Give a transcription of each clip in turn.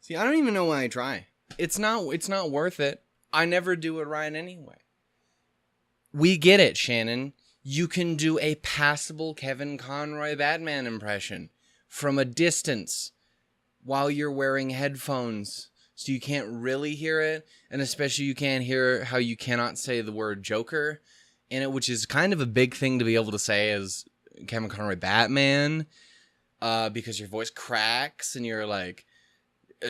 See, I don't even know why I try. It's not worth it. I never do it right anyway. We get it, Shannon. You can do a passable Kevin Conroy Batman impression from a distance while you're wearing headphones, so you can't really hear it, and especially you can't hear how you cannot say the word Joker in it, which is kind of a big thing to be able to say as Kevin Conroy Batman, because your voice cracks and you're like,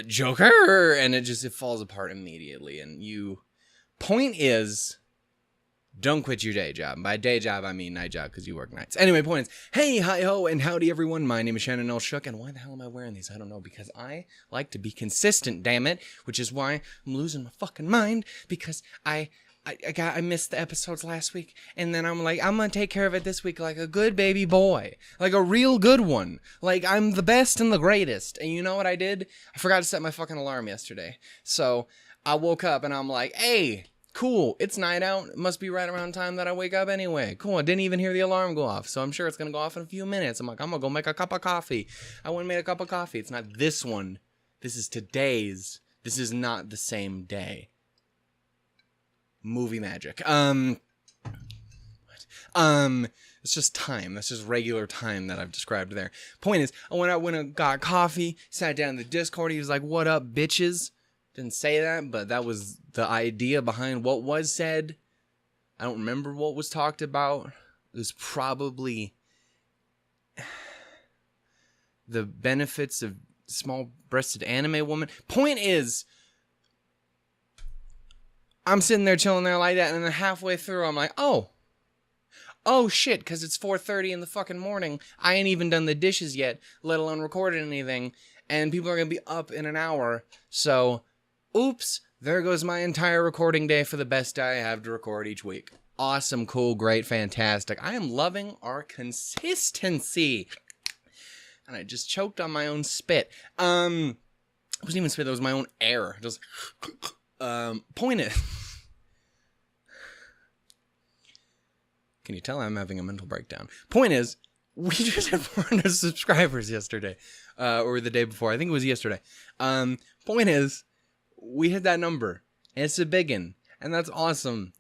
Joker, and it falls apart immediately. And point is, don't quit your day job. By day job, I mean night job, because you work nights. Anyway, point is, hey, hi-ho, and howdy, everyone. My name is Shannon L. Shook, and why the hell am I wearing these? I don't know, because I like to be consistent, damn it, which is why I'm losing my fucking mind, because I missed the episodes last week, and then I'm like, I'm gonna take care of it this week like a good baby boy. Like a real good one. Like, I'm the best and the greatest. And you know what I did? I forgot to set my fucking alarm yesterday. So, I woke up and I'm like, hey, cool, it's night out. It must be right around time that I wake up anyway. Cool, I didn't even hear the alarm go off, so I'm sure it's gonna go off in a few minutes. I'm like, I'm gonna go make a cup of coffee. I went and made a cup of coffee. It's not this one. This is today's. This is not the same day. Movie magic. It's just time. That's just regular time that I've described there. Point is, I went and got coffee, sat down in the Discord. He was like, what up, bitches? Didn't say that, but that was the idea behind what was said. I don't remember what was talked about. It was probably the benefits of small-breasted anime woman. Point is, I'm sitting there chilling there like that, and then halfway through, I'm like, oh shit, because it's 4:30 in the fucking morning. I ain't even done the dishes yet, let alone recorded anything, and people are going to be up in an hour. So, oops, there goes my entire recording day for the best day I have to record each week. Awesome, cool, great, fantastic. I am loving our consistency. And I just choked on my own spit. It wasn't even spit, that was my own air. Just... point is, can you tell I'm having a mental breakdown? Point is, we just had 400 subscribers yesterday, or the day before. I think it was yesterday. Point is, we hit that number, and it's a biggin, and that's awesome.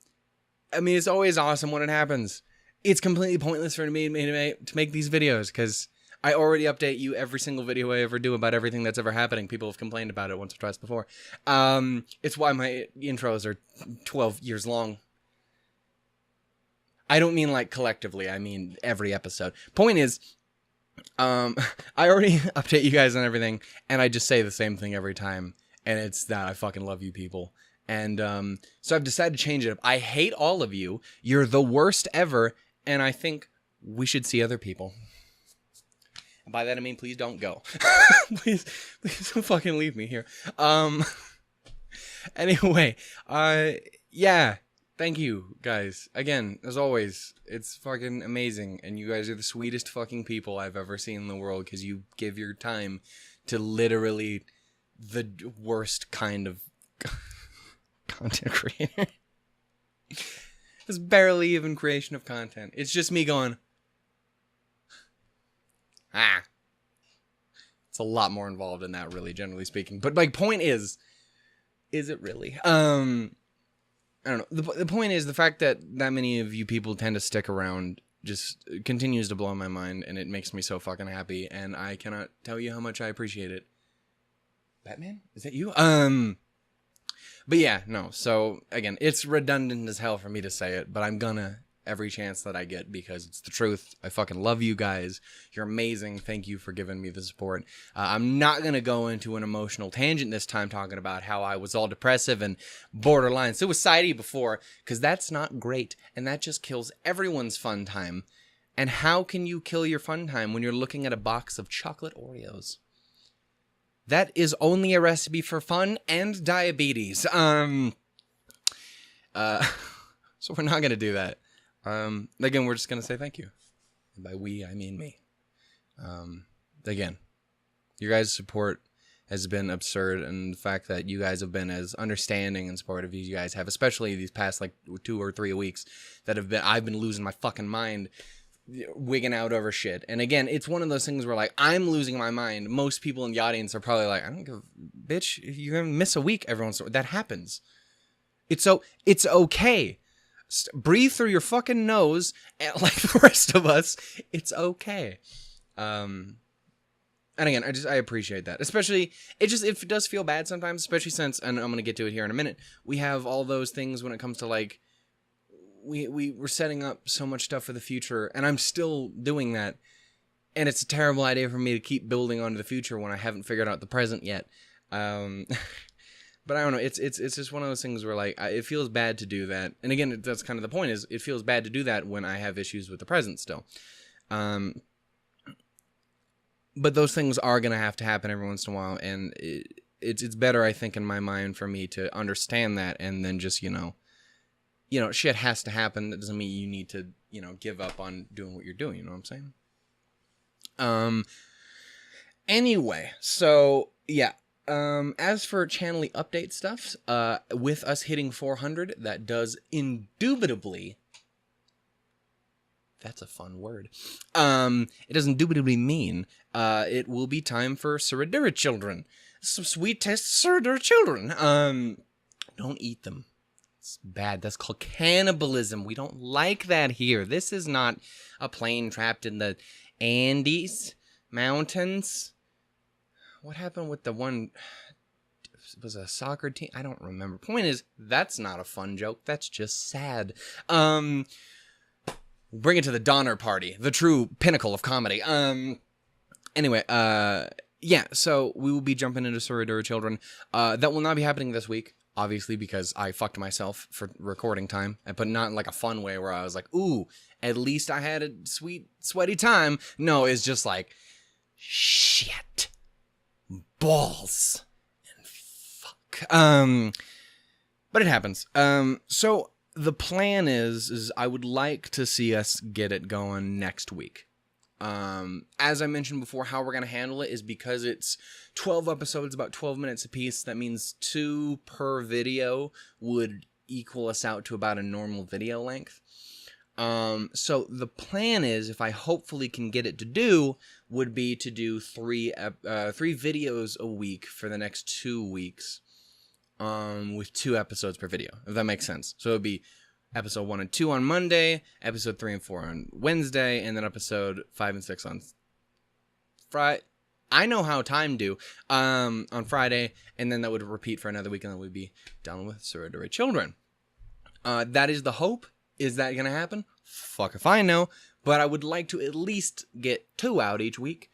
I mean, it's always awesome when it happens. It's completely pointless for me to make these videos, because I already update you every single video I ever do about everything that's ever happening. People have complained about it once or twice before. It's why my intros are 12 years long. I don't mean like collectively. I mean every episode. Point is, I already update you guys on everything, and I just say the same thing every time. And it's that I fucking love you people. And so I've decided to change it up. I hate all of you. You're the worst ever. And I think we should see other people. And by that I mean, please don't go. please don't fucking leave me here. Anyway, yeah, thank you guys. Again, as always, it's fucking amazing. And you guys are the sweetest fucking people I've ever seen in the world, because you give your time to literally the worst kind of content creator. It's barely even creation of content. It's just me going, it's a lot more involved in that, really, generally speaking. But my point is it really? I don't know. The point is, the fact that many of you people tend to stick around just continues to blow my mind, and it makes me so fucking happy, and I cannot tell you how much I appreciate it. Batman? Is that you? But yeah, no. So, again, it's redundant as hell for me to say it, but I'm gonna every chance that I get, because it's the truth. I fucking love you guys. You're amazing. Thank you for giving me the support. I'm not going to go into an emotional tangent this time talking about how I was all depressive and borderline suicidal before, because that's not great, and that just kills everyone's fun time. And how can you kill your fun time when you're looking at a box of chocolate Oreos? That is only a recipe for fun and diabetes. So we're not going to do that. Again, we're just going to say thank you. And by we, I mean me. Again, your guys' support has been absurd, and the fact that you guys have been as understanding and supportive as you guys have, especially these past, like, 2 or 3 weeks that have been, I've been losing my fucking mind wigging out over shit. And again, it's one of those things where, like, I'm losing my mind. Most people in the audience are probably like, I don't give a bitch. If you're going to miss a week, that happens. It's okay. Breathe through your fucking nose, and like the rest of us. It's okay. And again, I appreciate that. Especially, it does feel bad sometimes, especially since, and I'm going to get to it here in a minute, we have all those things when it comes to, like, we're setting up so much stuff for the future, and I'm still doing that, and it's a terrible idea for me to keep building onto the future when I haven't figured out the present yet. But I don't know, it's just one of those things where, like, it feels bad to do that, and again, that's kind of the point, is it feels bad to do that when I have issues with the present still. But those things are going to have to happen every once in a while, and it's better, I think, in my mind, for me to understand that, and then just, shit has to happen. That doesn't mean you need to, give up on doing what you're doing. You know what I'm saying? Anyway, so, yeah. As for channeling update stuff, with us hitting 400, that does indubitably... That's a fun word. It does indubitably mean, it will be time for Suradura children. Some sweet taste Suradura children. Don't eat them. It's bad. That's called cannibalism. We don't like that here. This is not a plane trapped in the Andes mountains. What happened with the one? It was a soccer team. I don't remember. Point is, that's not a fun joke. That's just sad. Bring it to the Donner Party, the true pinnacle of comedy. Anyway, yeah. So we will be jumping into Suradura Children. That will not be happening this week. Obviously, because I fucked myself for recording time, but not in like a fun way where I was like, ooh, at least I had a sweet, sweaty time. No, it's just like, shit, balls, and fuck. But it happens. So the plan is I would like to see us get it going next week. As I mentioned before, how we're going to handle it is because it's 12 episodes, about 12 minutes apiece. That means 2 per video would equal us out to about a normal video length. So the plan is, if I hopefully can get it to do, would be to do 3 videos a week for the next 2 weeks, with 2 episodes per video, if that makes sense. So it would be episode 1 and 2 on Monday, episode 3 and 4 on Wednesday, and then episode 5 and 6 on Friday. I know how time do, on Friday, and then that would repeat for another week, and then we'd be done with Suradura Children. That is the hope. Is that going to happen? Fuck if I know, but I would like to at least get 2 out each week.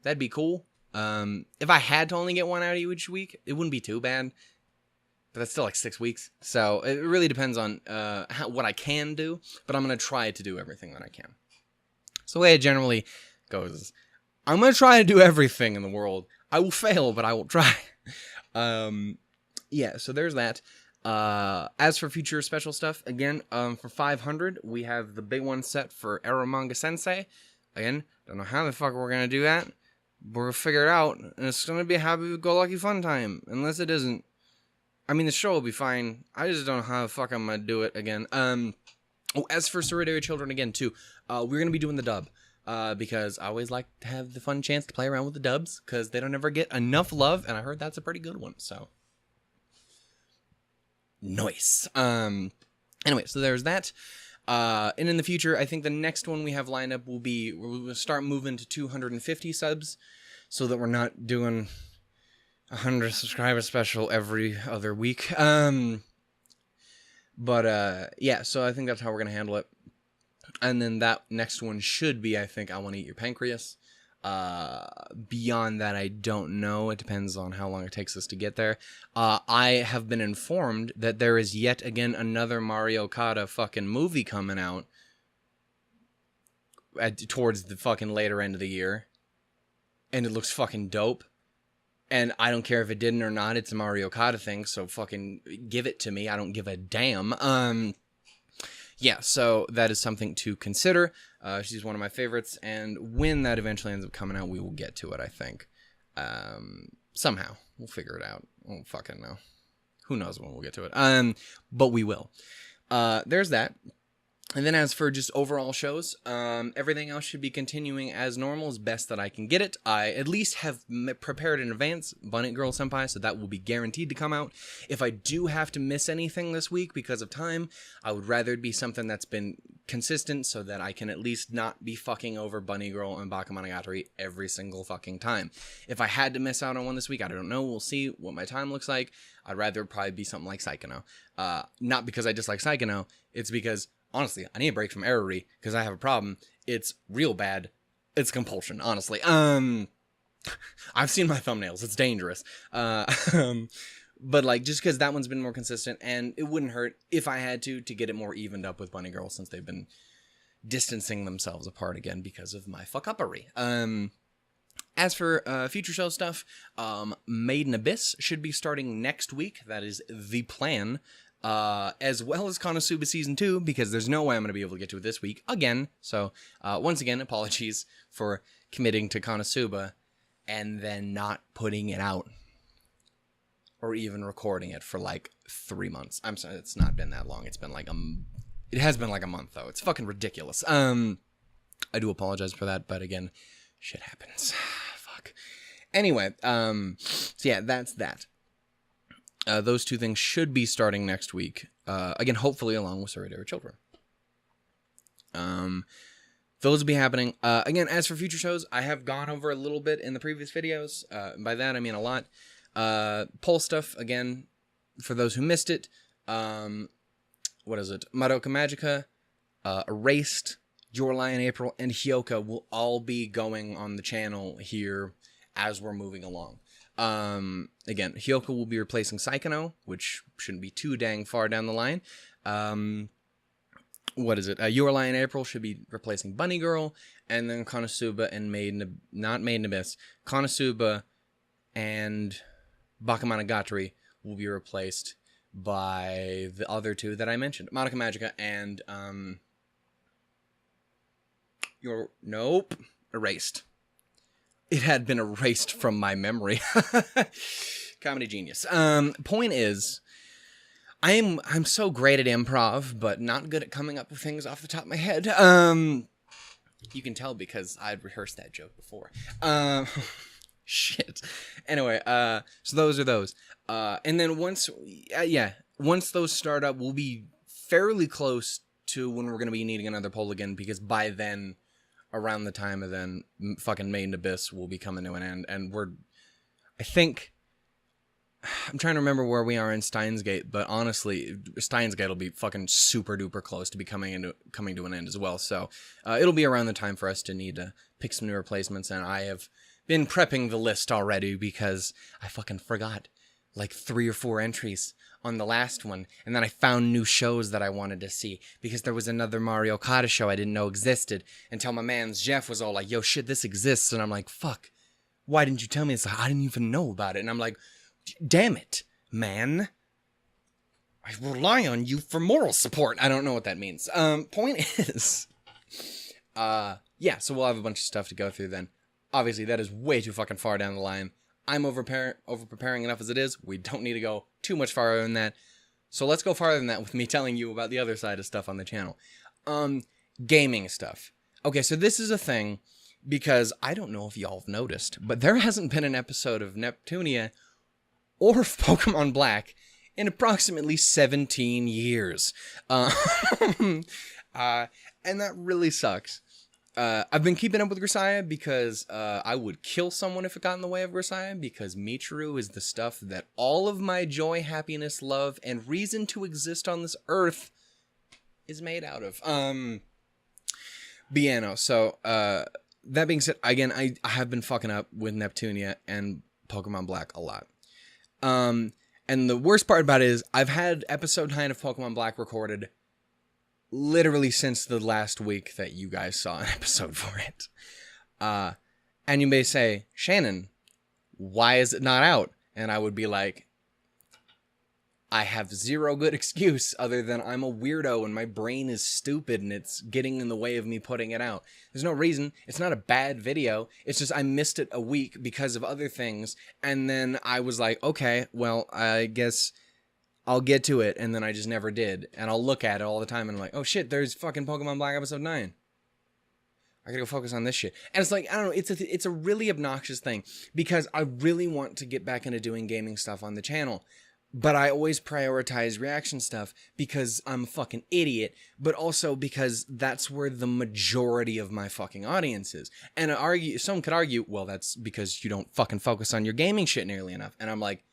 That'd be cool. If I had to only get 1 out each week, it wouldn't be too bad. But that's still like 6 weeks. So it really depends on what I can do. But I'm going to try to do everything that I can. So the way it generally goes is, I'm going to try to do everything in the world. I will fail, but I will try. Yeah, so there's that. As for future special stuff, again, for 500, we have the big one set for Eromanga Sensei. Again, don't know how the fuck we're going to do that. We're going to figure it out. And it's going to be a happy-go-lucky fun time. Unless it isn't. I mean, the show will be fine. I just don't know how the fuck I'm going to do it again. As for Suradura Children, again, too, we're going to be doing the dub. Because I always like to have the fun chance to play around with the dubs. Because they don't ever get enough love. And I heard that's a pretty good one, so. Nice. Anyway, so there's that. And in the future, I think the next one we have lined up will be, we'll start moving to 250 subs. So that we're not doing 100 subscriber special every other week. Yeah, so I think that's how we're going to handle it. And then that next one should be, I think, I Want to Eat Your Pancreas. Beyond that, I don't know. It depends on how long it takes us to get there. I have been informed that there is yet again another Mario Kart fucking movie coming out towards the fucking later end of the year. And it looks fucking dope. And I don't care if it didn't or not. It's a Mario Kart thing, so fucking give it to me. I don't give a damn. Yeah, so that is something to consider. She's one of my favorites, and when that eventually ends up coming out, we will get to it, I think. Somehow. We'll figure it out. I don't fucking know. Who knows when we'll get to it. But we will. There's that. And then as for just overall shows, everything else should be continuing as normal, as best that I can get it. I at least have prepared in advance Bunny Girl Senpai, so that will be guaranteed to come out. If I do have to miss anything this week because of time, I would rather it be something that's been consistent so that I can at least not be fucking over Bunny Girl and Bakemonogatari every single fucking time. If I had to miss out on one this week, I don't know. We'll see what my time looks like. I'd rather probably be something like Psychono. Not because I dislike Psychono, it's because honestly, I need a break from errory because I have a problem. It's real bad. It's compulsion, honestly. I've seen my thumbnails. It's dangerous. But like, just because that one's been more consistent, and it wouldn't hurt if I had to get it more evened up with Bunny Girl, since they've been distancing themselves apart again because of my fuck-uppery. As for future show stuff, Maid and Abyss should be starting next week. That is the plan. As well as Konosuba Season 2, because there's no way I'm going to be able to get to it this week again. So, once again, apologies for committing to Konosuba and then not putting it out. Or even recording it for like 3 months. I'm sorry, it's not been that long. It's been like it has been like a month, though. It's fucking ridiculous. I do apologize for that, but again, shit happens. Fuck. Anyway, so yeah, that's that. Those two things should be starting next week. Again, hopefully along with Sorry Children. Those will be happening. Again, as for future shows, I have gone over a little bit in the previous videos. By that, I mean a lot. Poll stuff, again, for those who missed it. What is it? Madoka Magica, Erased, Your Lie in April, and Hyoka will all be going on the channel here as we're moving along. Again, Hyoka will be replacing Psychono, which shouldn't be too dang far down the line. What is it? Your Lie in April should be replacing Bunny Girl, and then Konosuba and not Maid and Abyss, Konosuba and Bakemonogatari will be replaced by the other two that I mentioned, Madoka Magica and Erased. It had been erased from my memory. Comedy genius. Point is, I'm so great at improv, but not good at coming up with things off the top of my head. You can tell because I'd rehearsed that joke before. Shit. Anyway, so those are those. And then once those start up, we'll be fairly close to when we're going to be needing another poll again, because by then, around the time of then, fucking Maid and Abyss will be coming to an end, and I'm trying to remember where we are in Steins Gate, but honestly, Steins Gate will be fucking super duper close to be coming to an end as well, so it'll be around the time for us to need to pick some new replacements, and I have been prepping the list already because I fucking forgot like 3 or 4 entries on the last one, and then I found new shows that I wanted to see, because there was another Mario Kart show I didn't know existed, until my man's Jeff was all like, yo, shit, this exists, and I'm like, fuck, why didn't you tell me? It's like, I didn't even know about it, and I'm like, damn it, man, I rely on you for moral support. I don't know what that means. Point is, yeah, so we'll have a bunch of stuff to go through then. Obviously, that is way too fucking far down the line. I'm over-preparing enough as it is. We don't need to go too much farther than that. So let's go farther than that with me telling you about the other side of stuff on the channel. Gaming stuff. Okay, so this is a thing, because I don't know if y'all have noticed, but there hasn't been an episode of Neptunia or Pokemon Black in approximately 17 years. And that really sucks. I've been keeping up with Grisaia because I would kill someone if it got in the way of Grisaia, because Michiru is the stuff that all of my joy, happiness, love, and reason to exist on this earth is made out of. Biano. So, that being said, again, I have been fucking up with Neptunia and Pokemon Black a lot. And the worst part about it is I've had episode 9 of Pokemon Black recorded literally since the last week that you guys saw an episode for it. And you may say, Shannon, why is it not out? And I would be like, I have zero good excuse other than I'm a weirdo and my brain is stupid and it's getting in the way of me putting it out. There's no reason. It's not a bad video. It's just I missed it a week because of other things. And then I was like, okay, well, I guess I'll get to it, and then I just never did. And I'll look at it all the time, and I'm like, oh shit, there's fucking Pokemon Black episode 9. I gotta go focus on this shit. And it's like, I don't know, it's a really obnoxious thing, because I really want to get back into doing gaming stuff on the channel. But I always prioritize reaction stuff because I'm a fucking idiot, but also because that's where the majority of my fucking audience is. And someone could argue, well, that's because you don't fucking focus on your gaming shit nearly enough. And I'm like,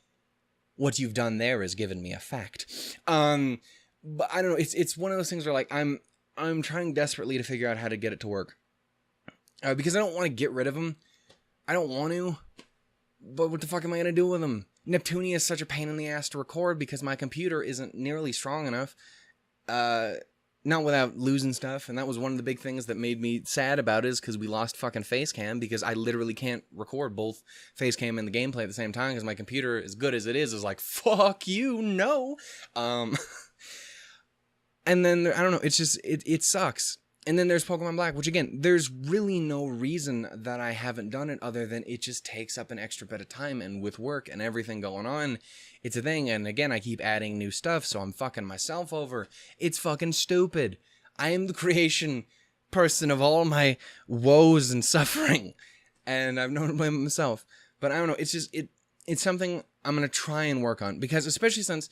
what you've done there is given me a fact. But I don't know, it's one of those things where like I'm trying desperately to figure out how to get it to work. Because I don't want to get rid of them. I don't want to. But what the fuck am I going to do with them? Neptunia is such a pain in the ass to record because my computer isn't nearly strong enough. Not without losing stuff. And that was one of the big things that made me sad about it, is because we lost fucking Facecam, because I literally can't record both Facecam and the gameplay at the same time because my computer, as good as it is like, fuck you, no. And then, I don't know, it's just, it sucks. And then there's Pokemon Black, which again, there's really no reason that I haven't done it other than it just takes up an extra bit of time, and with work and everything going on, it's a thing. And again, I keep adding new stuff, so I'm fucking myself over. It's fucking stupid. I am the creation person of all my woes and suffering, and I've known to blame myself. But I don't know, it's just, it's something I'm going to try and work on, because especially since,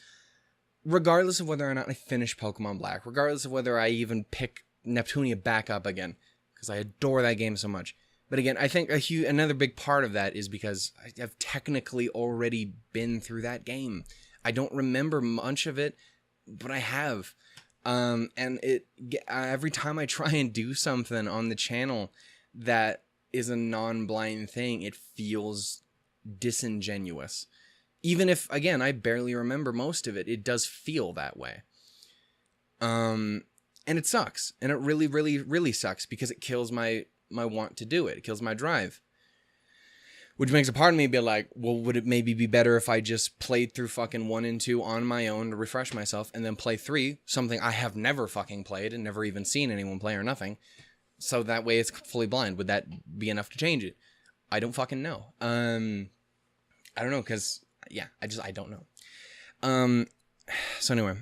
regardless of whether or not I finish Pokemon Black, regardless of whether I even pick Neptunia back up again, because I adore that game so much. But again, I think another big part of that is because I have technically already been through that game. I don't remember much of it, but I have. And every time I try and do something on the channel that is a non-blind thing, it feels disingenuous. Even if, again, I barely remember most of it, it does feel that way. And it sucks. And it really, really, really sucks, because it kills my want to do it. It kills my drive. Which makes a part of me be like, well, would it maybe be better if I just played through fucking 1 and 2 on my own to refresh myself, and then play 3, something I have never fucking played and never even seen anyone play or nothing, so that way it's fully blind. Would that be enough to change it? I don't fucking know. I don't know, because, yeah, I don't know. So anyway,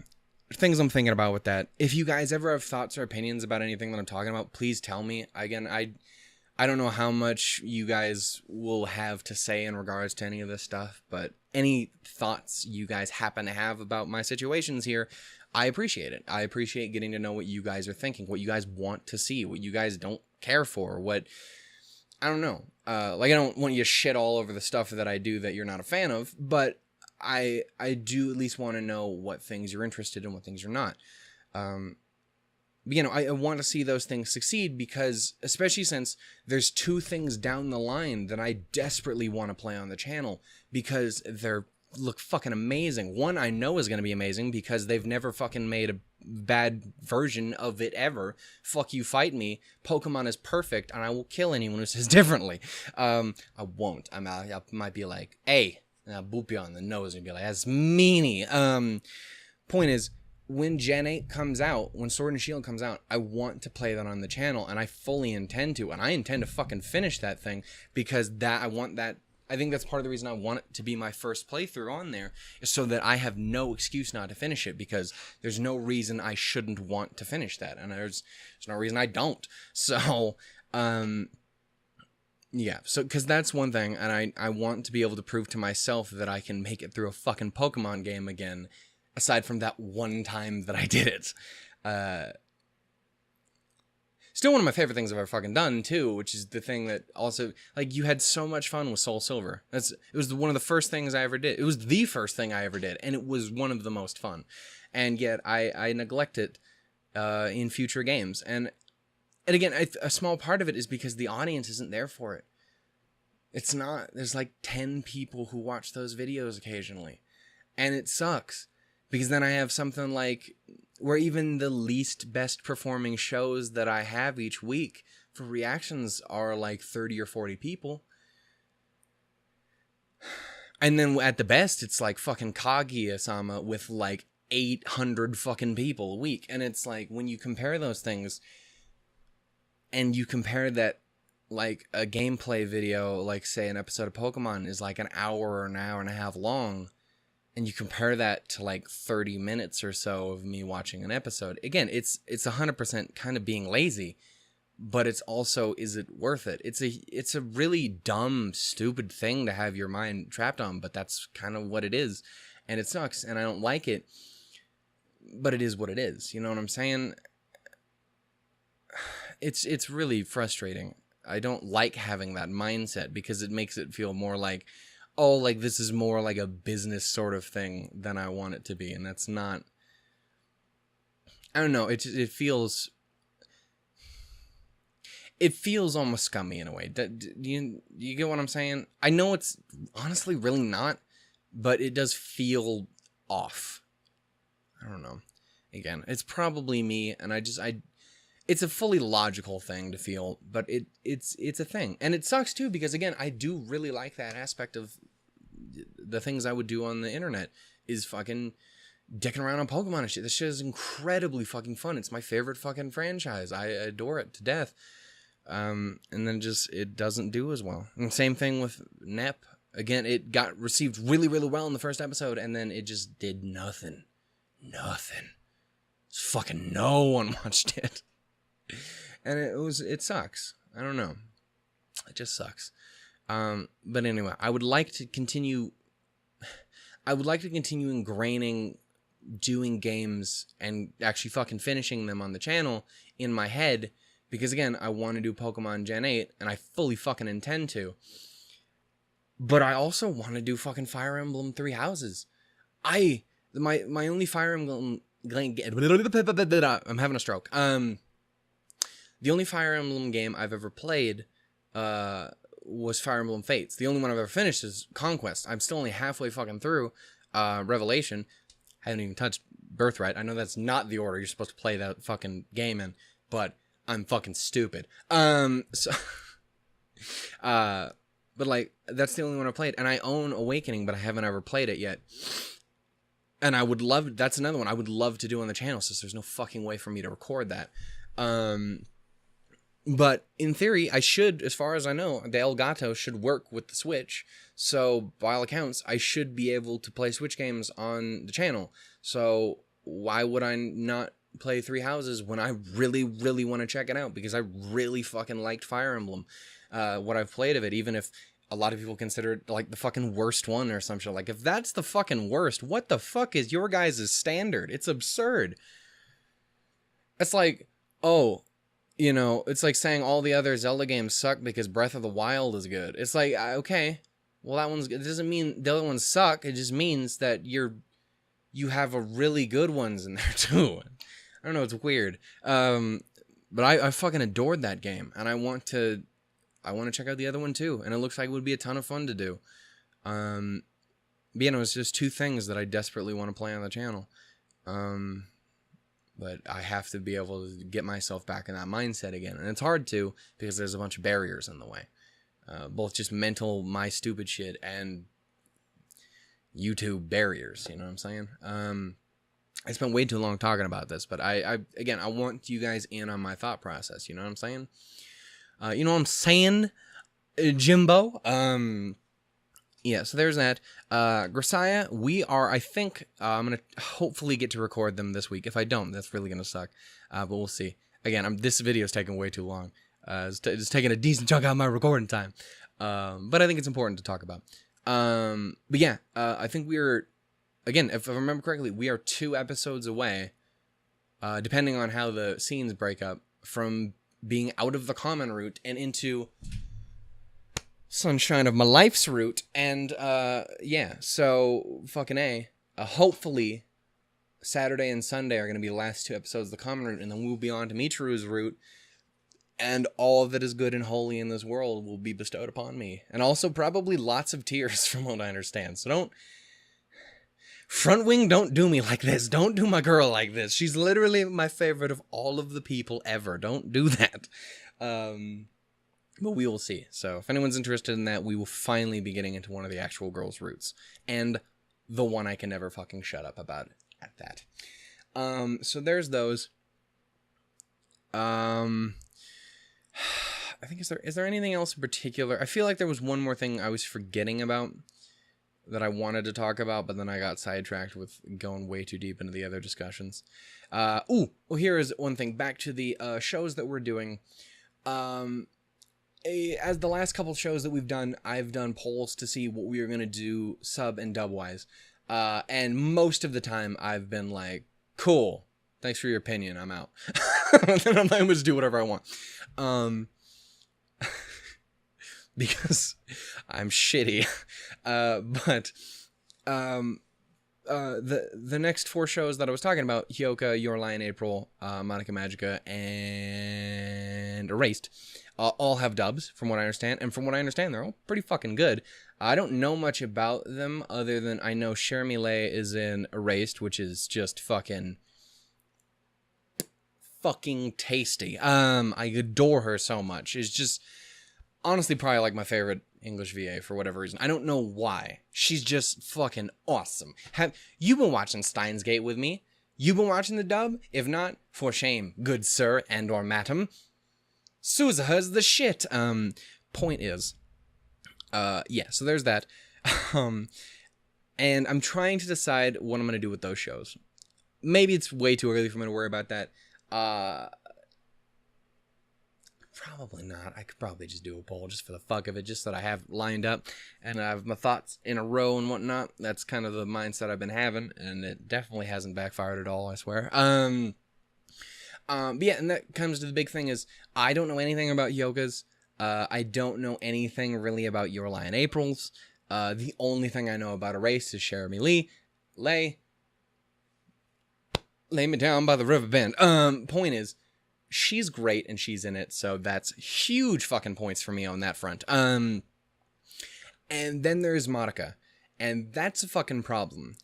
things I'm thinking about with that. If you guys ever have thoughts or opinions about anything that I'm talking about, please tell me. Again, I don't know how much you guys will have to say in regards to any of this stuff, but any thoughts you guys happen to have about my situations here, I appreciate it. I appreciate getting to know what you guys are thinking, what you guys want to see, what you guys don't care for, what, I don't know. Like, I don't want you to shit all over the stuff that I do that you're not a fan of, but I do at least want to know what things you're interested in, what things you're not. But, you know, I want to see those things succeed, because, especially since there's 2 things down the line that I desperately want to play on the channel, because look fucking amazing. One I know is going to be amazing because they've never fucking made a bad version of it ever. Fuck you, fight me. Pokemon is perfect, and I will kill anyone who says differently. I won't. I might be like, hey. And I'll boop you on the nose and be like, that's meanie. Point is, when Gen 8 comes out, when Sword and Shield comes out, I want to play that on the channel, and I fully intend to, and I intend to fucking finish that thing, because I think that's part of the reason I want it to be my first playthrough on there, is so that I have no excuse not to finish it, because there's no reason I shouldn't want to finish that, and there's no reason I don't. So, yeah, so, because that's one thing, and I want to be able to prove to myself that I can make it through a fucking Pokemon game again, aside from that one time that I did it. Still one of my favorite things I've ever fucking done, too, which is the thing that also, like, you had so much fun with Soul Silver. It was one of the first things I ever did. It was the first thing I ever did, and it was one of the most fun. And yet, I neglect it in future games, and again, a small part of it is because the audience isn't there for it. It's not. There's like 10 people who watch those videos occasionally. And it sucks. Because then I have something like, where even the least best performing shows that I have each week for reactions are like 30 or 40 people. And then at the best, it's like fucking Kaguya-sama with like 800 fucking people a week. And it's like, when you compare those things, and you compare that, like, a gameplay video, like, say, an episode of Pokemon is like an hour or an hour and a half long, and you compare that to like 30 minutes or so of me watching an episode, again, it's 100% kind of being lazy, but it's also, is it worth it? It's a really dumb, stupid thing to have your mind trapped on, but that's kind of what it is, and it sucks, and I don't like it, but it is what it is. You know what I'm saying? It's really frustrating. I don't like having that mindset because it makes it feel more like, oh, like this is more like a business sort of thing than I want it to be, and that's not. I don't know. It feels almost scummy in a way. Do you get what I'm saying? I know it's honestly really not, but it does feel off. I don't know. Again, it's probably me, and it's a fully logical thing to feel, but it's a thing. And it sucks too, because again, I do really like that aspect of the things I would do on the internet is fucking dicking around on Pokemon and shit. This shit is incredibly fucking fun. It's my favorite fucking franchise. I adore it to death. And then just, it doesn't do as well. And same thing with Nep. Again, it got received really, really well in the first episode, and then it just did nothing. Nothing. Fucking no one watched it. And it sucks. I don't know. It just sucks. But anyway, I would like to continue ingraining doing games and actually fucking finishing them on the channel in my head, because again, I want to do Pokemon Gen 8, and I fully fucking intend to. But I also want to do fucking Fire Emblem 3 Houses. My only Fire Emblem... I'm having a stroke. The only Fire Emblem game I've ever played was Fire Emblem Fates. The only one I've ever finished is Conquest. I'm still only halfway fucking through Revelation. I haven't even touched Birthright. I know that's not the order you're supposed to play that fucking game in, but I'm fucking stupid. But like, that's the only one I played. And I own Awakening, but I haven't ever played it yet. And that's another one I would love to do on the channel, since there's no fucking way for me to record that. But in theory, I should, as far as I know, the Elgato should work with the Switch. So by all accounts, I should be able to play Switch games on the channel. So why would I not play Three Houses when I really, really want to check it out? Because I really fucking liked Fire Emblem. What I've played of it, even if a lot of people consider it like the fucking worst one or some shit. Like, if that's the fucking worst, what the fuck is your guys' standard? It's absurd. It's like, oh, you know, it's like saying all the other Zelda games suck because Breath of the Wild is good. It's like, okay, well, that one's good. It doesn't mean the other ones suck. It just means that you have a really good ones in there too. I don't know, it's weird. But I fucking adored that game, and I want to check out the other one too, and it looks like it would be a ton of fun to do. But you know, it's just two things that I desperately want to play on the channel. But I have to be able to get myself back in that mindset again, and it's hard to, because there's a bunch of barriers in the way. Both just mental, my stupid shit, and YouTube barriers, you know what I'm saying? I spent way too long talking about this, but I want you guys in on my thought process, you know what I'm saying? You know what I'm saying, Jimbo? Yeah, so there's that. Grisaia, I think, I'm going to hopefully get to record them this week. If I don't, that's really going to suck. But we'll see. Again, this video is taking way too long. It's taking a decent chunk out of my recording time. But I think it's important to talk about. But yeah, I think again, if I remember correctly, we are 2 episodes away, depending on how the scenes break up, from being out of the common route and into sunshine of my life's route. And yeah, so fucking A. Hopefully Saturday and Sunday are going to be the last 2 episodes of the common route, and then we'll be on to Michiru's route, and all that is good and holy in this world will be bestowed upon me. And also probably lots of tears, from what I understand. So Front Wing, don't do me like this. Don't do my girl like this. She's literally my favorite of all of the people ever. Don't do that. But we will see. So if anyone's interested in that, we will finally be getting into one of the actual girls' routes. And the one I can never fucking shut up about at that. So there's those. I think, is there anything else in particular? I feel like there was one more thing I was forgetting about. that I wanted to talk about, but then I got sidetracked with going way too deep into the other discussions. Well, here is one thing. Back to the shows that we're doing. As the last couple shows that we've done, I've done polls to see what we are going to do sub and dub wise. And most of the time I've been like, cool, thanks for your opinion, I'm out. Then I'm able to do whatever I want. Because I'm shitty. The next 4 shows that I was talking about, Hyoka, Your Lie in April, Madoka Magica, and Erased, all have dubs, from what I understand. And from what I understand, they're all pretty fucking good. I don't know much about them, other than I know Cherami Leigh is in Erased, which is just fucking tasty. I adore her so much. It's just honestly probably like my favorite English VA for whatever reason. I don't know why. She's just fucking awesome. Have you been watching Steins Gate with me? You been watching the dub? If not, for shame, good sir and or madam. Suzuha's the shit. Point is, yeah, so there's that. And I'm trying to decide what I'm going to do with those shows. Maybe it's way too early for me to worry about that. Probably not. I could probably just do a poll just for the fuck of it, just so that I have lined up and I have my thoughts in a row and whatnot. That's kind of the mindset I've been having, and it definitely hasn't backfired at all, I swear. But yeah, and that comes to the big thing is, I don't know anything about Yoga's. I don't know anything really about Your Lie in April's. The only thing I know about Erased is Cherami Leigh. Lay me down by the river bend. Point is, she's great and she's in it, so that's huge fucking points for me on that front. And then there's Madoka, and that's a fucking problem,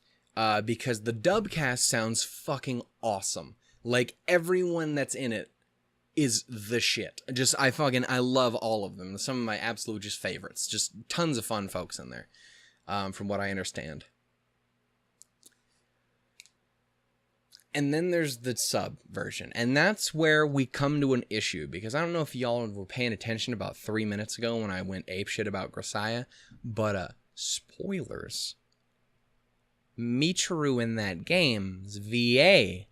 because the dub cast sounds fucking awesome. Like, everyone that's in it is the shit. Just, I love all of them. Some of my absolute just favorites. Just tons of fun folks in there, from what I understand. And then there's the sub version, and that's where we come to an issue, because I don't know if y'all were paying attention about 3 minutes ago when I went apeshit about Grisaia, but, spoilers. Michiru in that game's VA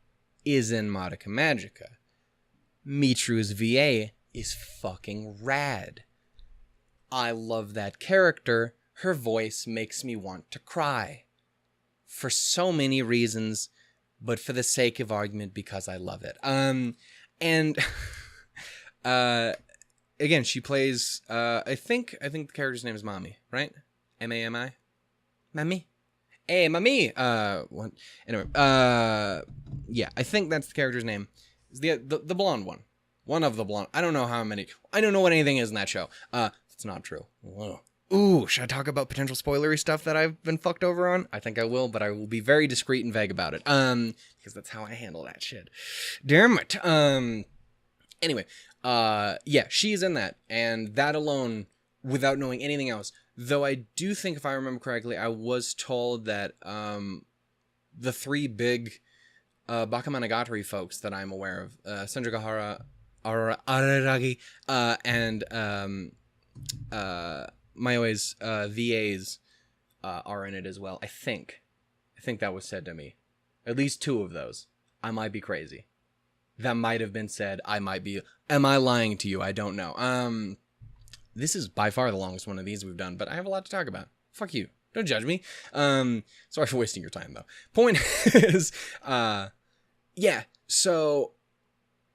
is in Madoka Magica. Michiru's VA is fucking rad. I love that character. Her voice makes me want to cry. For so many reasons, but for the sake of argument, because I love it. Again, she plays, I think the character's name is Mami, right? M-A-M-I? Mami? Hey, Mami! Anyway, yeah, I think that's the character's name. It's the blonde one. One of the blonde. I don't know how many. I don't know what anything is in that show. It's not true. Whoa. Ooh, should I talk about potential spoilery stuff that I've been fucked over on? I think I will, but I will be very discreet and vague about it. Because that's how I handle that shit. Damn it. Anyway, yeah, she's in that, and that alone, without knowing anything else, though I do think, if I remember correctly, I was told that, the 3 big, Bakemonogatari folks that I'm aware of, Senjugahara, Araragi, and, Mayoe's VAs are in it as well. I think that was said to me. At least 2 of those. I might be crazy. That might have been said. I might be. Am I lying to you? I don't know. This is by far the longest one of these we've done, but I have a lot to talk about. Fuck you. Don't judge me. Sorry for wasting your time, though. Point is, yeah. So,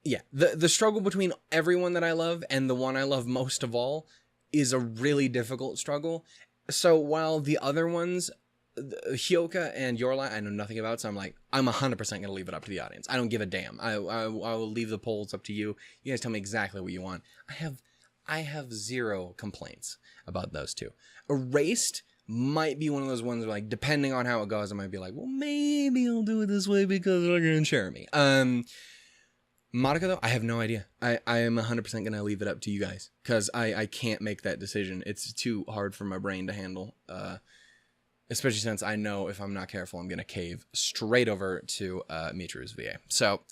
yeah, the struggle between everyone that I love and the one I love most of all is a really difficult struggle. So while the other ones, Hyoka and Your Lie, I know nothing about, so I'm 100% going to leave it up to the audience. I don't give a damn. I will leave the polls up to you. You guys tell me exactly what you want. I have 0 complaints about those 2. Erased might be one of those ones where, depending on how it goes, I might be like, well, maybe I'll do it this way because they're going to share me. Madoka, though, I have no idea. I am 100% going to leave it up to you guys, because I can't make that decision. It's too hard for my brain to handle, especially since I know if I'm not careful, I'm going to cave straight over to Michiru's VA. So,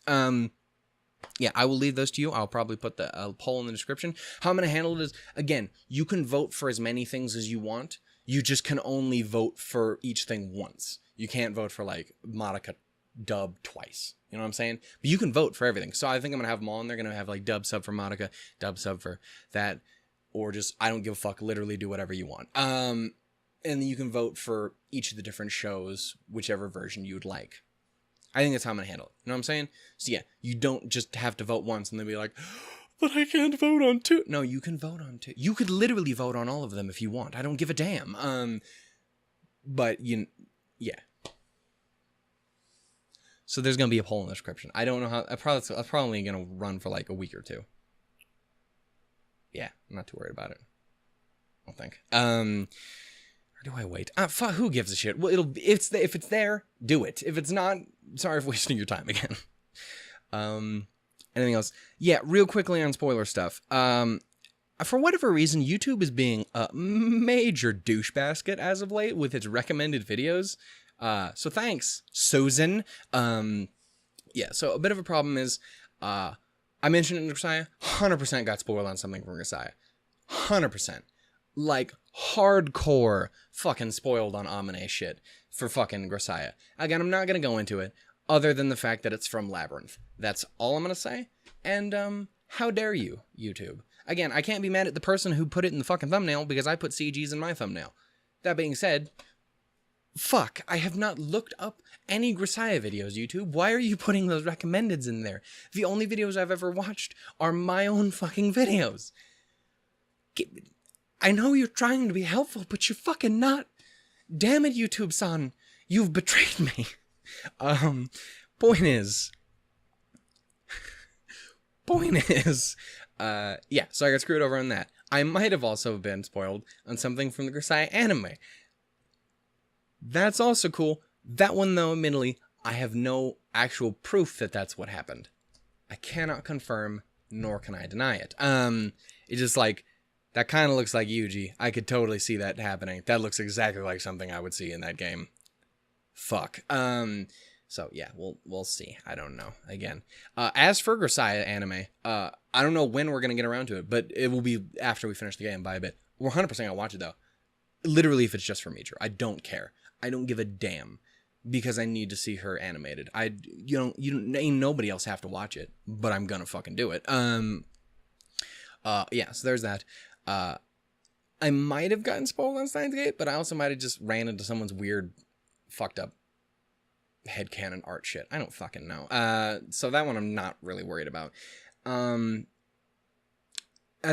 yeah, I will leave those to you. I'll probably put the poll in the description. How I'm going to handle it is, again, you can vote for as many things as you want. You just can only vote for each thing once. You can't vote for, like, Madoka dub twice. You know what I'm saying? But you can vote for everything. So I think I'm going to have them all, and they're going to have, like, dub sub for Madoka, dub sub for that, or just, I don't give a fuck, literally do whatever you want. And then you can vote for each of the different shows, whichever version you'd like. I think that's how I'm going to handle it. You know what I'm saying? So yeah, you don't just have to vote once and then be like, but I can't vote on 2. No, you can vote on 2. You could literally vote on all of them if you want. I don't give a damn. But yeah. So there's going to be a poll in the description. I don't know how, I'm probably going to run for like a week or 2. Yeah, I'm not too worried about it. I don't think. Or do I wait? Fuck, who gives a shit? Well, if it's there, do it. If it's not, sorry for wasting your time again. Anything else? Yeah, real quickly on spoiler stuff. For whatever reason, YouTube is being a major douche basket as of late with its recommended videos. So thanks, Susan. Yeah, so a bit of a problem is, I mentioned it in Grisaia, 100% got spoiled on something from Grisaia. 100%. Like, hardcore fucking spoiled on amaze shit for fucking Grisaia. Again, I'm not gonna go into it, other than the fact that it's from Labyrinth. That's all I'm gonna say. And, how dare you, YouTube? Again, I can't be mad at the person who put it in the fucking thumbnail, because I put CGs in my thumbnail. That being said, fuck, I have not looked up any Grisaia videos, YouTube. Why are you putting those recommendeds in there? The only videos I've ever watched are my own fucking videos. I know you're trying to be helpful, but you're fucking not. Damn it, YouTube-san. You've betrayed me. Point is, yeah, so I got screwed over on that. I might have also been spoiled on something from the Grisaia anime. That's also cool. That one, though, admittedly, I have no actual proof that that's what happened. I cannot confirm, nor can I deny it. It's just like, that kind of looks like Yuji. I could totally see that happening. That looks exactly like something I would see in that game. Fuck. So yeah, we'll see. I don't know. Again, as for Grisaia anime, I don't know when we're gonna get around to it, but it will be after we finish the game by a bit. We're 100% gonna watch it though. Literally, if it's just for Mitra, I don't care. I don't give a damn because I need to see her animated. Ain't nobody else have to watch it, but I'm gonna fucking do it. Yeah. So there's that. I might have gotten spoiled on Steins Gate, but I also might have just ran into someone's weird, fucked up headcanon art shit. I don't fucking know. So that one I'm not really worried about. As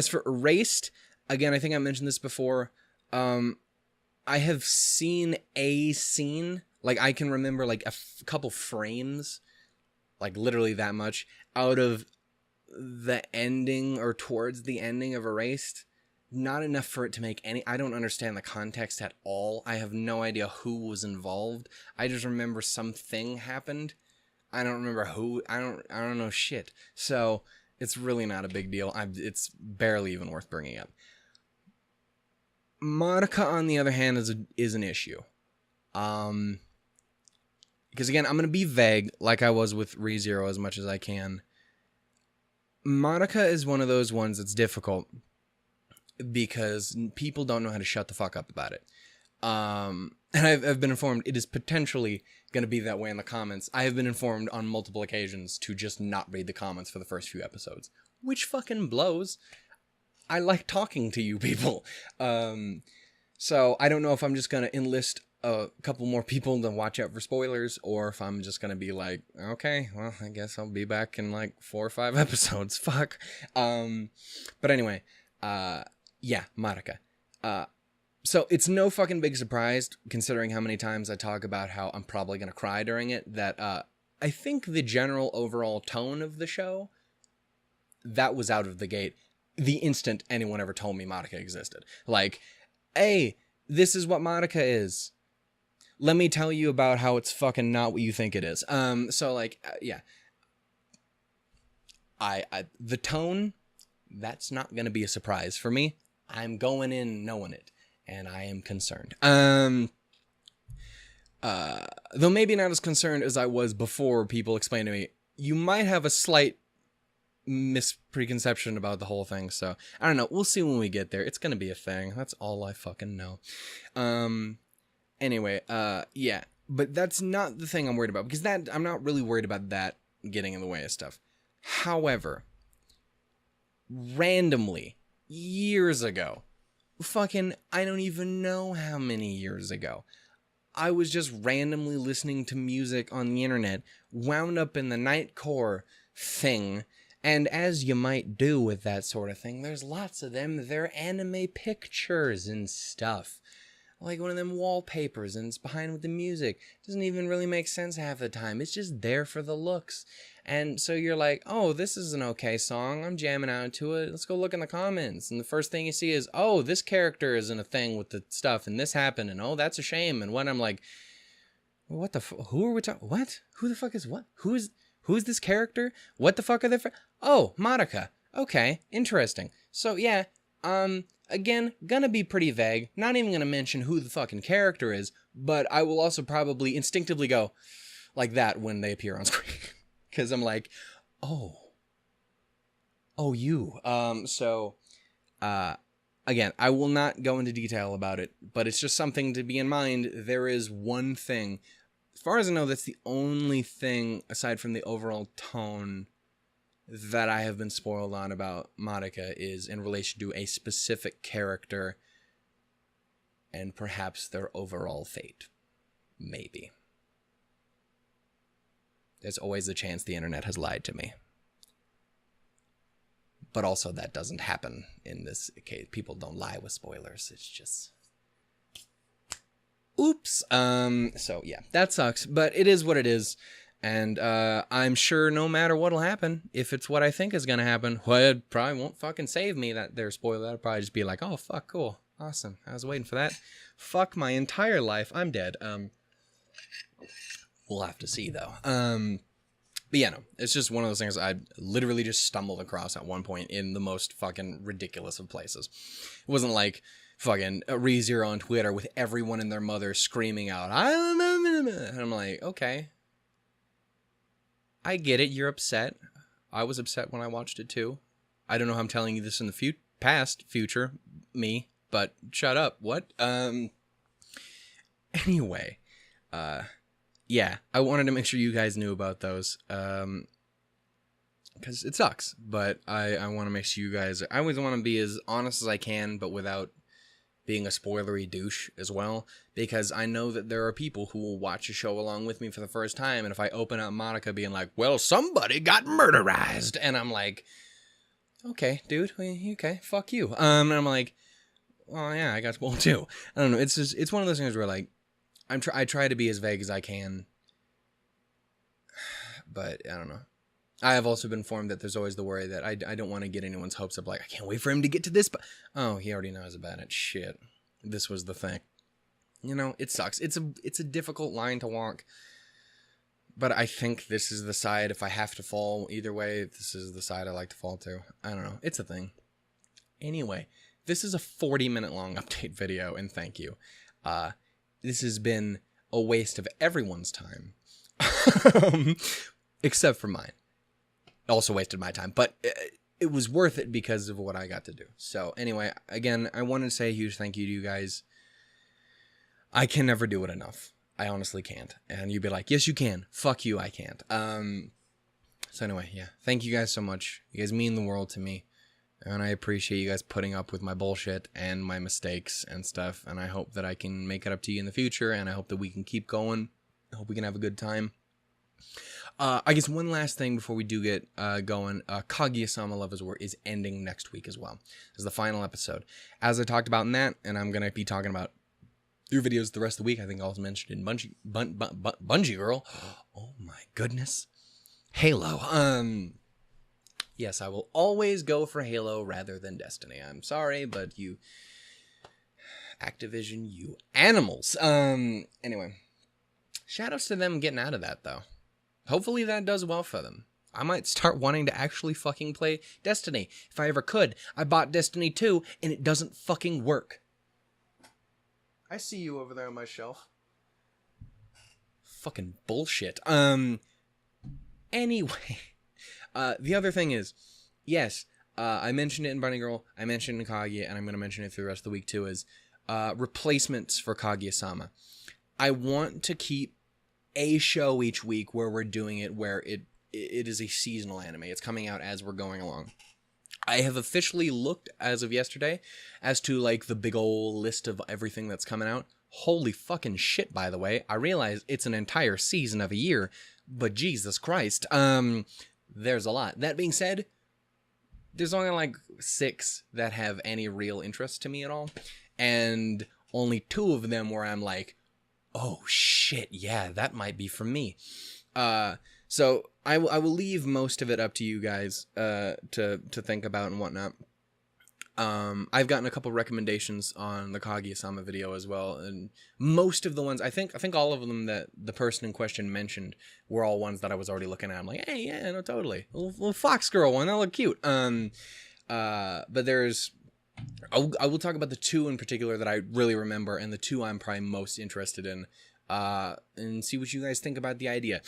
for Erased, again, I think I mentioned this before. I have seen a scene, like I can remember like a couple frames, like literally that much, out of the ending or towards the ending of Erased. Not enough for it to make any... I don't understand the context at all. I have no idea who was involved. I just remember something happened. I don't remember who. I don't know shit. So it's really not a big deal. It's barely even worth bringing up. Madoka, on the other hand, is an issue. Because again, I'm gonna be vague, like I was with ReZero as much as I can. Madoka is one of those ones that's difficult because people don't know how to shut the fuck up about it. And I've been informed it is potentially going to be that way in the comments. I have been informed on multiple occasions to just not read the comments for the first few episodes, which fucking blows. I like talking to you people. So I don't know if I'm just going to enlist a couple more people to watch out for spoilers, or if I'm just going to be like, okay, well, I guess I'll be back in like 4 or 5 episodes. Fuck. But anyway, yeah, Madoka. So it's no fucking big surprise, considering how many times I talk about how I'm probably going to cry during it, that I think the general overall tone of the show, that was out of the gate the instant anyone ever told me Madoka existed. Like, hey, this is what Madoka is. Let me tell you about how it's fucking not what you think it is. So like, yeah. The tone, that's not going to be a surprise for me. I'm going in knowing it, and I am concerned. Though maybe not as concerned as I was before people explained to me, you might have a slight mispreconception about the whole thing. So I don't know. We'll see when we get there. It's gonna be a thing. That's all I fucking know. Anyway, yeah. But that's not the thing I'm worried about, because that I'm not really worried about that getting in the way of stuff. However, randomly, years ago, fucking, I don't even know how many years ago, I was just randomly listening to music on the internet, wound up in the Nightcore thing, and as you might do with that sort of thing, there's lots of them. They're anime pictures and stuff. Like one of them wallpapers, and it's behind with the music. Doesn't even really make sense half the time. It's just there for the looks. And so you're like, oh, this is an okay song. I'm jamming out to it. Let's go look in the comments. And the first thing you see is, oh, this character is in a thing with the stuff, and this happened, and oh, that's a shame. And when I'm like, what the who are we talking? What? Who the fuck is what? Who is this character? What the fuck are they? Oh, Madoka. Okay, interesting. So yeah, again, gonna be pretty vague. Not even gonna mention who the fucking character is, but I will also probably instinctively go like that when they appear on screen. Because I'm like, oh, you. Again, I will not go into detail about it, but it's just something to be in mind. There is one thing, as far as I know, that's the only thing, aside from the overall tone, that I have been spoiled on about Madoka is in relation to a specific character and perhaps their overall fate. Maybe. There's always a chance the internet has lied to me. But also that doesn't happen in this case. People don't lie with spoilers. It's just... oops. So yeah, that sucks. But it is what it is. And I'm sure no matter what'll happen, if it's what I think is going to happen, well, it probably won't fucking save me that they're spoiled. That'll probably just be like, oh, fuck, cool. Awesome. I was waiting for that. Fuck my entire life. I'm dead. We'll have to see, though. But yeah, no, it's just one of those things I literally just stumbled across at one point in the most fucking ridiculous of places. It wasn't like fucking ReZero on Twitter with everyone and their mother screaming out, and I'm like, okay. I get it, you're upset. I was upset when I watched it too. I don't know how I'm telling you this in the future, me, but shut up, what? Anyway, yeah, I wanted to make sure you guys knew about those, because it sucks, but I want to make sure you guys, I always want to be as honest as I can, but without being a spoilery douche as well, because I know that there are people who will watch a show along with me for the first time, and if I open up Madoka being like, well, somebody got murderized, and I'm like, okay, dude, okay, fuck you. And I'm like, well, yeah, I got spoiled too. I don't know, it's one of those things where, like, I try to be as vague as I can, but I don't know. I have also been informed that there's always the worry that I don't want to get anyone's hopes up, like, I can't wait for him to get to this, but, oh, he already knows about it. Shit. This was the thing. You know, it sucks. It's a difficult line to walk, but I think this is the side, if I have to fall either way, this is the side I like to fall to. I don't know. It's a thing. Anyway, this is a 40-minute long update video, and thank you. This has been a waste of everyone's time, except for mine. Also wasted my time, but it was worth it because of what I got to do. So anyway, again, I want to say a huge thank you to you guys. I can never do it enough. I honestly can't. And you'd be like, yes, you can. Fuck you, I can't. So anyway, yeah. Thank you guys so much. You guys mean the world to me. And I appreciate you guys putting up with my bullshit and my mistakes and stuff. And I hope that I can make it up to you in the future. And I hope that we can keep going. I hope we can have a good time. I guess one last thing before we do get going. Kaguya-sama Love is War is ending next week as well. This is the final episode. As I talked about in that, and I'm going to be talking about new videos the rest of the week. I think I was mentioned in Bungie Girl. Oh my goodness. Halo. Yes, I will always go for Halo rather than Destiny. I'm sorry, but you... Activision, you animals. Anyway. Shoutouts to them getting out of that, though. Hopefully that does well for them. I might start wanting to actually fucking play Destiny. If I ever could. I bought Destiny 2, and it doesn't fucking work. I see you over there on my shelf. Fucking bullshit. Anyway. The other thing is, yes, I mentioned it in Bunny Girl, I mentioned it in Kaguya, and I'm going to mention it through the rest of the week too, is replacements for Kaguya-sama. I want to keep a show each week where we're doing it where it is a seasonal anime. It's coming out as we're going along. I have officially looked as of yesterday as to like the big old list of everything that's coming out. Holy fucking shit, by the way. I realize it's an entire season of a year, but Jesus Christ. There's a lot. That being said, there's only like 6 that have any real interest to me at all. And only 2 of them where I'm like, oh shit, yeah, that might be for me. So I will leave most of it up to you guys to think about and whatnot. I've gotten a couple recommendations on the Kaguya-sama video as well, and most of the ones, I think all of them that the person in question mentioned were all ones that I was already looking at. I'm like, hey, yeah, no, totally. Little fox girl one, that look cute. But there's, I will talk about the 2 in particular that I really remember, and the 2 I'm probably most interested in, and see what you guys think about the idea.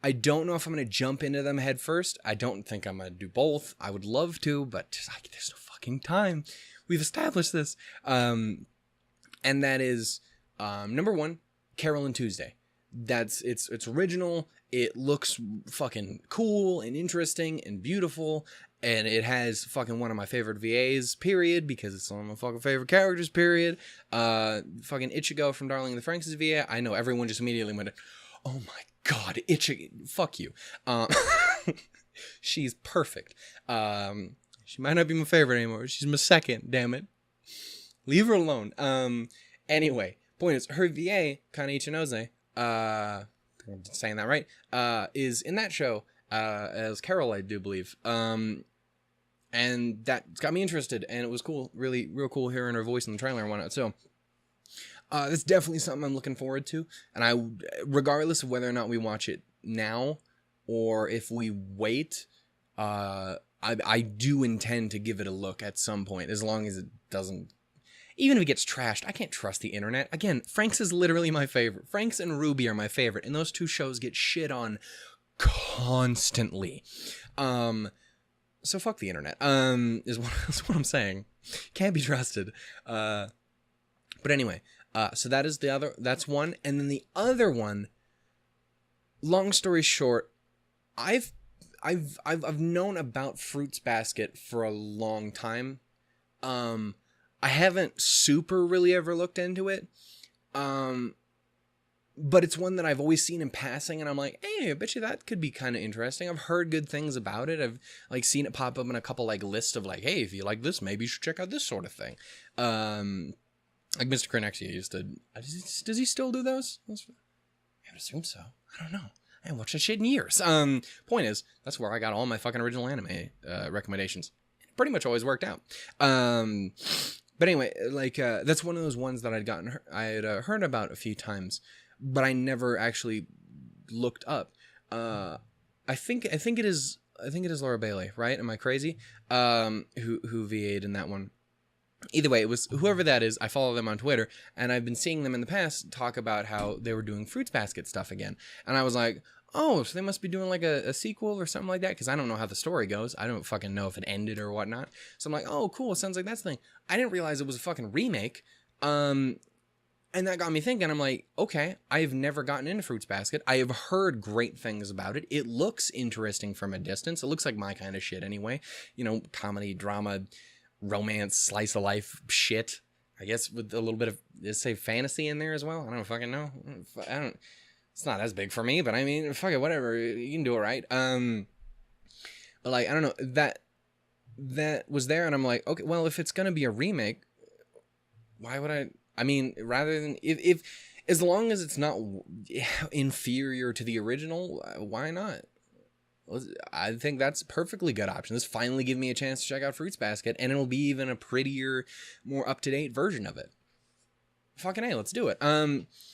I don't know if I'm going to jump into them head first. I don't think I'm going to do both. I would love to, but there's no fucking time. We've established this. And that is, number 1, Carole and Tuesday. It's original. It looks fucking cool and interesting and beautiful. And it has fucking one of my favorite VAs, period, because it's one of my fucking favorite characters, period. Fucking Ichigo from Darling in the Franxx' VA. I know everyone just immediately went, oh my God, Ichigo, fuck you. She's perfect. She might not be my favorite anymore. She's my second, damn it. Leave her alone. Anyway, point is, her VA, Kana Ichinose, I'm saying that right, is in that show as Carole, I do believe. And that got me interested, and it was cool, really, real cool hearing her voice in the trailer and whatnot. So, it's definitely something I'm looking forward to, and regardless of whether or not we watch it now, or if we wait, I do intend to give it a look at some point, as long as it doesn't, even if it gets trashed. I can't trust the internet. Again, Franxx is literally my favorite. Franxx and Ruby are my favorite, and those 2 shows get shit on constantly. So fuck the internet, is what I'm saying. Can't be trusted. But anyway, so that is that's one. And then the other one, long story short, I've known about Fruits Basket for a long time. I haven't super really ever looked into it. But it's one that I've always seen in passing, and I'm like, hey, I bet you that could be kind of interesting. I've heard good things about it. I've like seen it pop up in a couple like lists of like, hey, if you like this, maybe you should check out this sort of thing. Like Mr. Cronexia used to. Does he still do those? I would assume so. I don't know. I haven't watched that shit in years. Point is, that's where I got all my fucking original anime recommendations. It pretty much always worked out. But anyway, like that's one of those ones that I had heard about a few times, but I never actually looked up. I think it is Laura Bailey, right? Am I crazy? Who VA'd in that one? Either way, it was whoever that is. I follow them on Twitter, and I've been seeing them in the past talk about how they were doing Fruits Basket stuff again. And I was like, oh, so they must be doing like a sequel or something like that, because I don't know how the story goes. I don't fucking know if it ended or whatnot. So I'm like, oh, cool. Sounds like that's the thing. I didn't realize it was a fucking remake. And that got me thinking. I'm like, okay, I have never gotten into Fruits Basket. I have heard great things about it. It looks interesting from a distance. It looks like my kind of shit anyway. You know, comedy, drama, romance, slice of life shit. I guess with a little bit of, let's say, fantasy in there as well. I don't fucking know. It's not as big for me, but I mean, fuck it, whatever. You can do it right. But like, I don't know, that was there, and I'm like, okay, well, if it's gonna be a remake, why would I mean, rather than, if as long as it's not inferior to the original, why not? I think that's a perfectly good option. This finally give me a chance to check out Fruits Basket, and it'll be even a prettier, more up-to-date version of it. Fucking A, let's do it.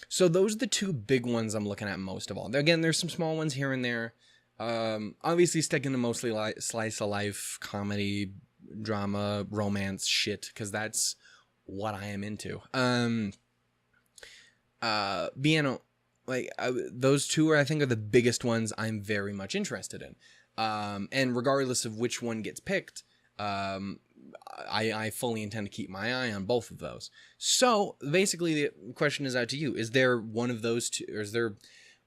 So those are the 2 big ones I'm looking at most of all. Again, there's some small ones here and there. Obviously sticking to mostly slice of life, comedy, drama, romance shit, because that's what I am into. Those 2 I think are the biggest ones I'm very much interested in. And regardless of which one gets picked, I fully intend to keep my eye on both of those. So basically the question is out to you. Is there one of those two, or is there,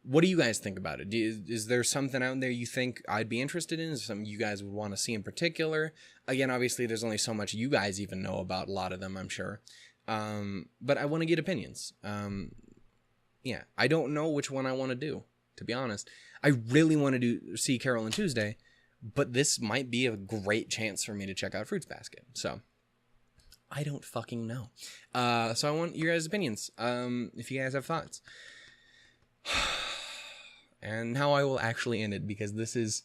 what do you guys think about it? Is there something out there you think I'd be interested in? Is there something you guys would want to see in particular? Again, obviously there's only so much you guys even know about a lot of them, I'm sure. But I want to get opinions. Yeah, I don't know which one I want to do, to be honest. I really want to see Carole on Tuesday, but this might be a great chance for me to check out Fruits Basket. So I don't fucking know. So I want your guys' opinions. If you guys have thoughts. And now I will actually end it, because this is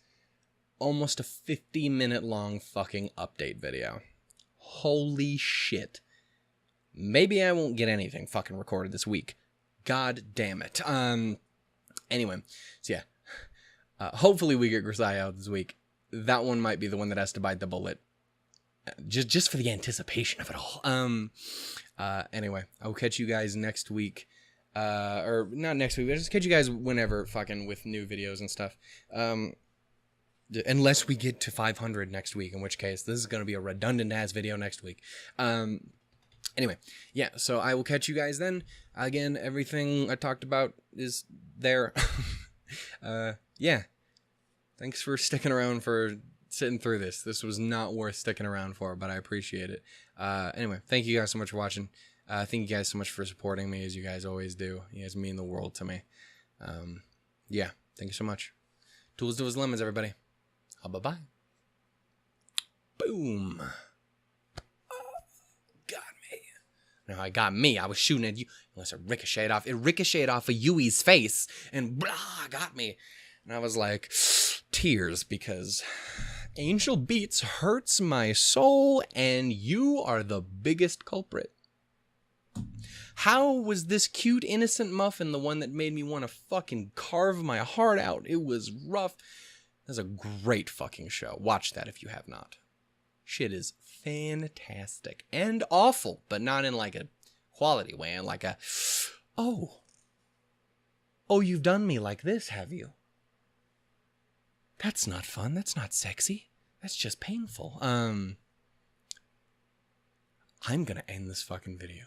almost a 50-minute long fucking update video. Holy shit. Maybe I won't get anything fucking recorded this week. God damn it. Anyway, so yeah. Hopefully we get Grisaia out this week. That one might be the one that has to bite the bullet. Just for the anticipation of it all. Anyway, I'll catch you guys next week. Or not next week, but just catch you guys whenever fucking with new videos and stuff. Unless we get to 500 next week, in which case this is going to be a redundant ass video next week. Anyway, yeah, so I will catch you guys then. Again, everything I talked about is there. Yeah. Thanks for sticking around, for sitting through this. This was not worth sticking around for, but I appreciate it. Anyway, thank you guys so much for watching. Thank you guys so much for supporting me, as you guys always do. You guys mean the world to me. Yeah, thank you so much. Tools to his lemons, everybody. Bye-bye. Boom. Got me. No, I got me. I was shooting at you. Unless it ricocheted off. It ricocheted off of Yui's face. And blah, got me. And I was like, tears, because Angel Beats hurts my soul, and you are the biggest culprit. How was this cute, innocent muffin the one that made me want to fucking carve my heart out? It was rough. That's a great fucking show. Watch that if you have not. Shit is fantastic. And awful, but not in like a quality way. In like a, oh, you've done me like this, have you? That's not fun. That's not sexy. That's just painful. I'm gonna end this fucking video.